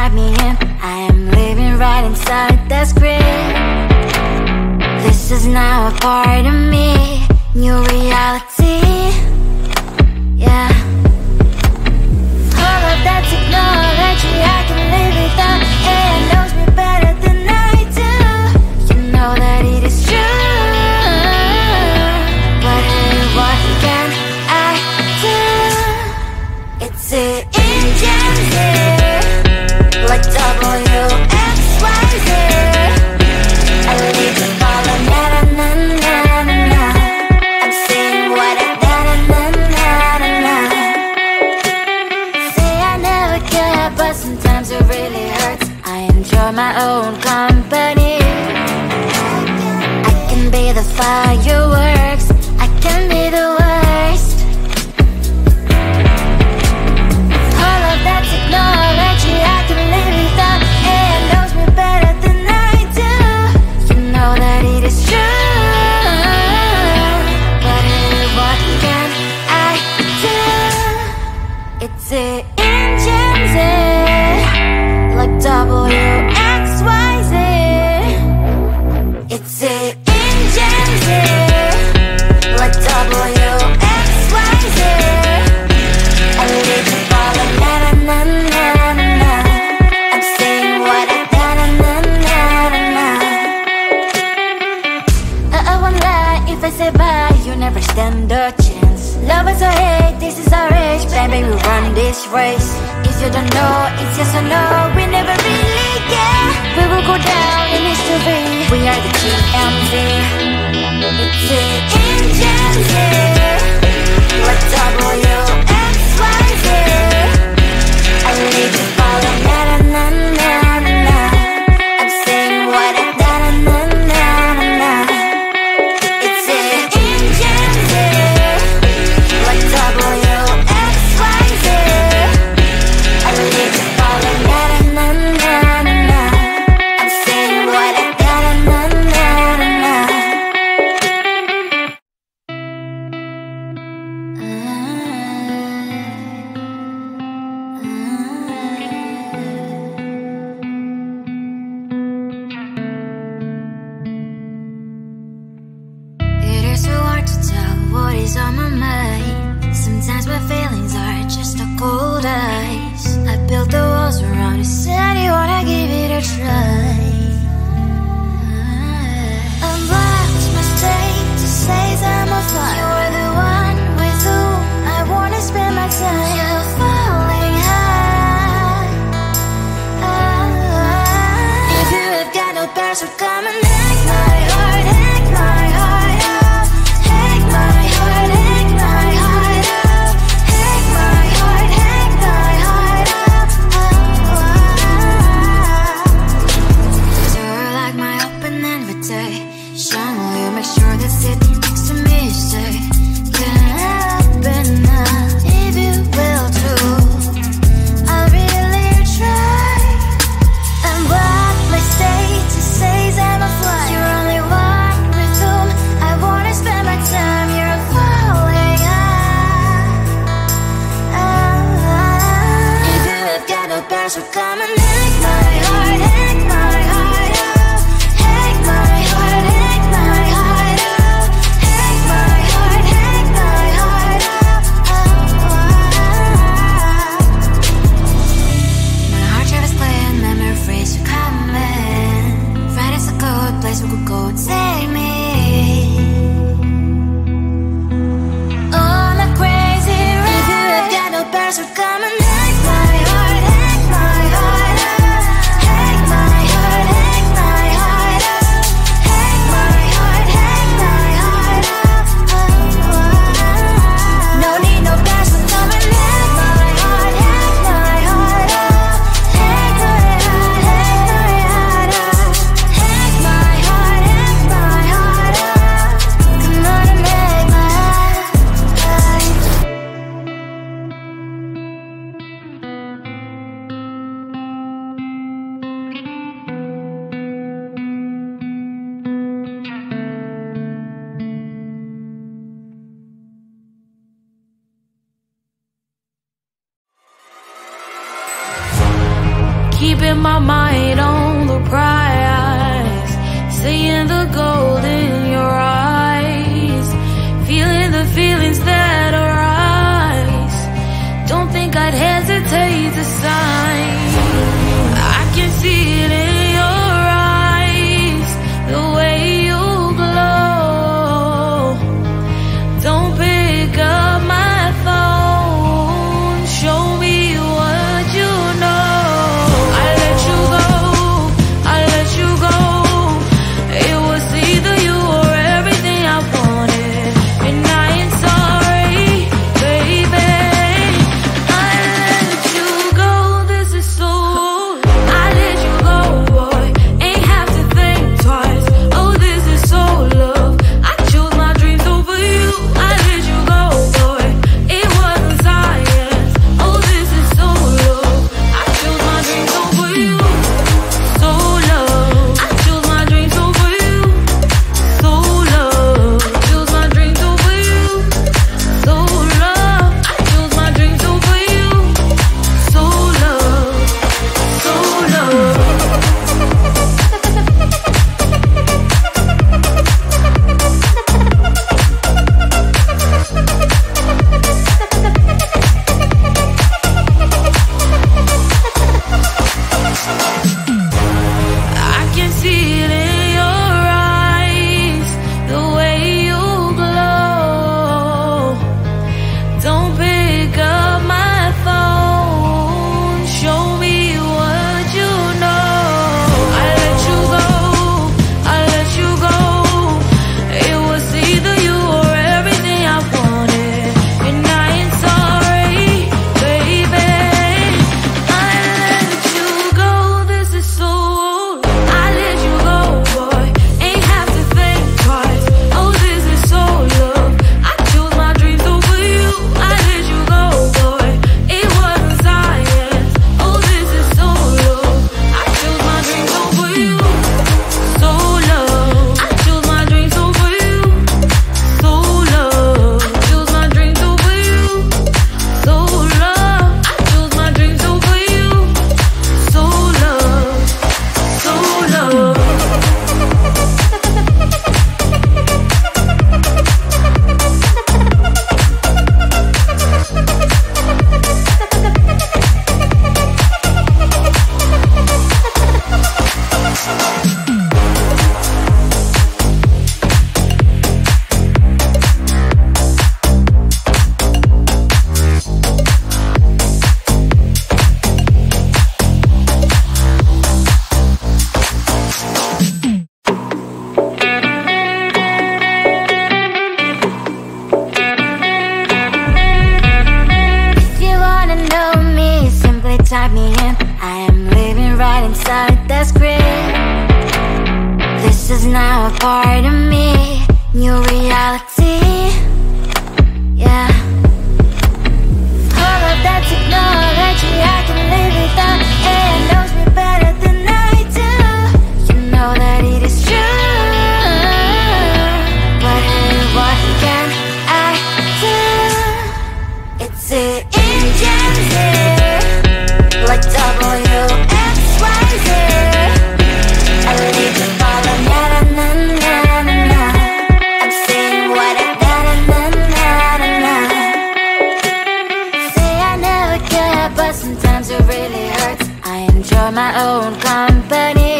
type me in. I am living right inside the script. This is now a part of me, new reality. Yeah. All of that technology I can live without. AI knows me better than I do. You know that it is true. But hey, what can I do? It's the engines here, like WXYZ. I leave the ball on na-na-na-na-na-na. I'm saying what I na-na-na-na-na. Say I never care, but sometimes it really hurts. I enjoy my own company. I can be the fireworks, I can be the worst. All of that technology I can live without. AI knows me better than I do. You know that it is true. But hey, what can I do? It's the engines, like WXYZ. It's the engines, like WXYZ. I live the ball on na-na-na-na-na-na. I'm saying what I na-na-na-na-na. I won't lie if I say bye, you never stand a chance. Love is or hate, this is our age. Baby, we run this race. If you don't know, it's yes or no. We never really care. We will go down in history. We are the GMZ. It's the engines, like WXYZ. I leave the ball on na-na-na-na-na. I'm saying what I na-na-na-na-na. It's the engines, like WXYZ. I leave the ball on na-na-na-na-na. I'm saying what I na-na-na-na-na. It is so hard to tell what is on my mind. Sometimes my feelings are just a cold ice. I built the walls around you, said you wanna give it a try. And what's my mistake to say I'm a fly? You're the one with whom I wanna spend my time. You're falling high. If you have got no passion, come and hack my heart, hack my heart out. Hack my heart, hack my heart out. Hack my heart, hack my heart out. You're like my open invitation. Will you make sure that sitting next to me is safe? Can I open up if you will too? I'll really try. And what my state to say is I'm a fly. You're only one with whom I wanna spend my time. You're falling high. If you have got no passion, come and hack my heart, hack my heart out. Hack my heart, hack my heart out. Hack my heart, hack my heart out. My heart travels playing memories are coming. Right as a good place we could go and take me. On a crazy ride. If you have got no passion, come and hack my heart, hack my heart out. Hack my heart, hack my heart out. Hack my heart, hack my heart out. No need no passion, come and hack my heart, hack my heart out. Hack my heart, hack my heart out. Hack my heart, hack my heart out. Come on and make my heart. keeping my mind on the prize, seeing the gold in your eyes, feeling the feelings that arise. Don't think I'd hesitate to sign. I can see it in your eyes, the way you glow. Don't pick up my phone, show me what you know. I let you go, I let you go. It was either you or everything I wanted, and I ain't sorry, baby. I let you go, this is so. I let you go, boy, ain't have to think twice. Oh, this is so love. I chose my dreams over you. I let you go, boy, it wasn't science. Oh, this is so love. I chose my dreams over you. So love. I chose my dreams over you. So love. Chose my dreams over you. So love. I chose my dreams over you. So love. So love. I can see it in your eyes, the way you glow. Don't pick up my phone, show me what you know. I let you go, I let you go. It was either you or everything I wanted, and I ain't sorry, baby. I let you go, this is so. I let you go, boy, ain't have to think twice. Oh, this is so love. I chose my dreams over you. I let you go, boy, it wasn't science. Oh, this is so love. I chose my dreams over you. So love. I chose my dreams over you. So love. Chose my dreams over you. So love. I chose my dreams over you. So love. So love. If you wanna know me, simply type me in. I am living right inside the script. This is now a part of me, new reality. Yeah. All of that technology I can live without, and knows me better than I do. You know that it is true, but hey, what can I do? It's the engines here, like WXYZ. I leave the ball on na na na na na. I'm saying what I na na na na na. Say I never care, but sometimes it really hurts. I enjoy my own company.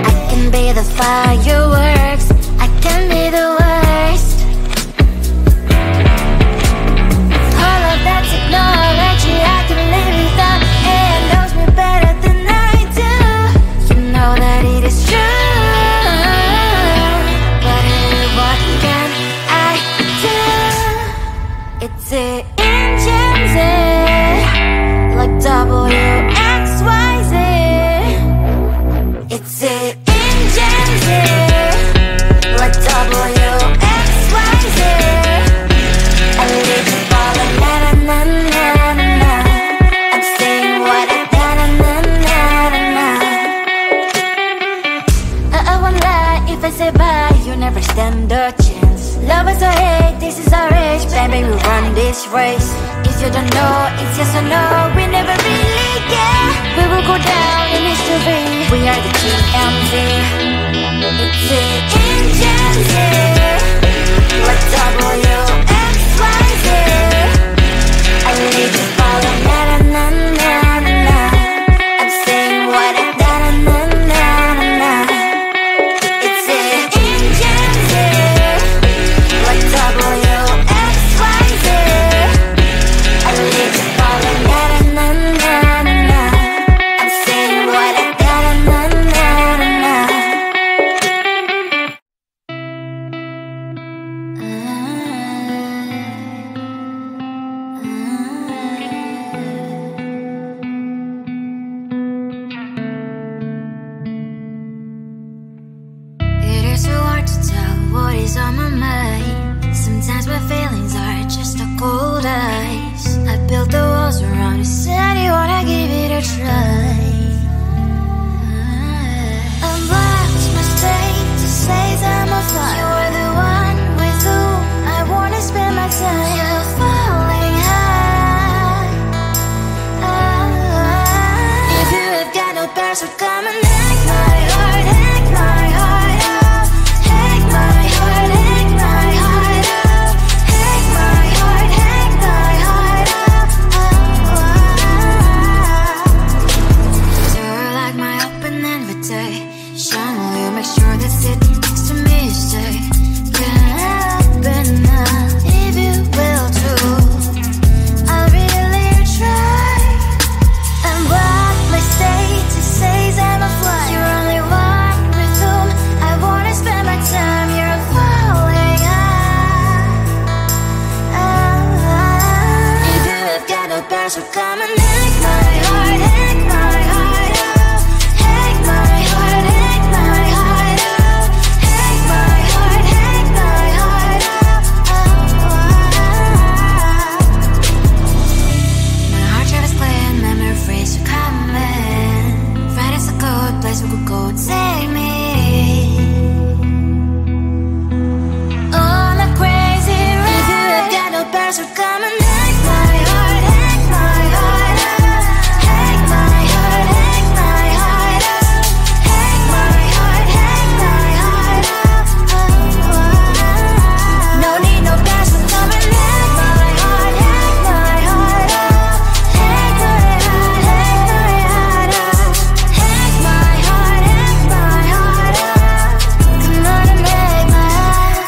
I can be the fireworks, I can be the worst. All of that technology I can live without, and knows me better than I do. You know that it is true, but hey, what can I do? It's the engines, like WXYZ. It's the engines, like WXYZ. I live the ball on na na na na na. I'm saying what I na na na na na. I won't lie if I say bye, you never stand a chance. Love is or hate, this is our age, baby, we run this race. If you don't know, it's yes or no, we never really yeah. We will go down in history. We are the GMZ. It's the engines, like WXYZ. I need to follow, na na na na na. I'm saying what I na na na na na. It's the engines, like WXYZ. I need to follow, na na na na na. I'm saying what I na na na na na. It is so hard to tell what is on my mind. Sometimes my feelings are just a cold ice. I built the walls around you, said you wanna give it a try. Unlocked my state to say I'm a fly. You are the one with whom I wanna spend my time. You're falling high. If you have got no password, come and hack my heart, hack my heart out. Hack my heart, hack my heart out. Hack my heart, hack my heart out. You're like my open invitation. Will you make sure that sitting next to me is safe? Can open up if you will too. I'll really try. And what my status says I'm a fly. You're only one with whom I wanna spend my time. You're falling high. If you have got no password, come and hack my heart, hack my heart out. Hack my heart, hack my heart out. Hack my heart, hack my heart out. My heart travels playing memory freeze, you're coming. Right as a good place we could go and take me. On a crazy ride. If you have got no password, come and hack my heart, hack my heart out. Hack my heart, hack my heart out. Hack my heart, hack my heart out. No need no password, come and hack my heart, hack my heart out. Hack my heart, hack my heart out. Hack my heart, hack my heart out. Come on and hack my heart.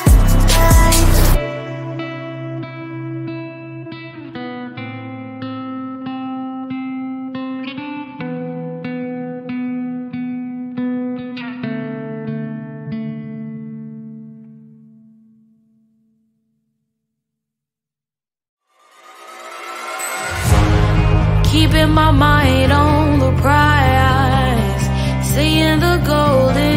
Keeping my mind on the prize, seeing the golden